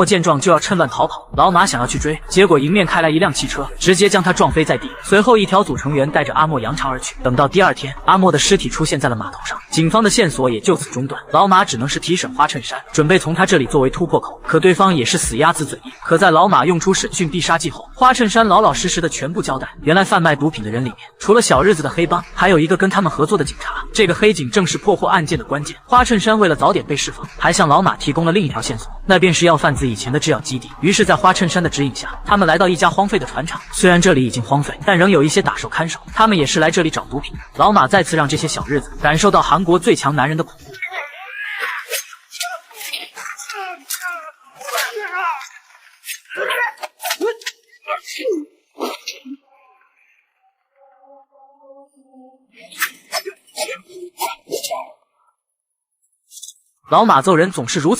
见状就要趁乱逃跑，老马想要去追，结果迎面开来一辆汽车，直接将他撞飞在地。随后一条组成员带着阿莫扬长而去。等到第二天，阿莫的尸体出现在了码头上，警方的线索也就此中断。老马只能是提审花衬衫，准备从他这里作为突破口，可对方也是死鸭子嘴硬。可在老马用出审讯必杀技后，花衬衫老老实实的全部交代。原来贩卖毒品的人里面，除了小日子的黑帮，还有一个跟他们合作的警察。这个黑警正是破获案件的关键。花衬衫为了早点被释放，还向老马提供了另一条线索，那便是要贩子以前的制药基地。于是，在花衬衫的指引下，他们来到一家荒废的船厂。虽然这里已经荒废，但仍有一些打手看守。他们也是来这里找毒品。老马再次让这些小日子感受到韩国最强男人的恐怖。老马揍人总是如此。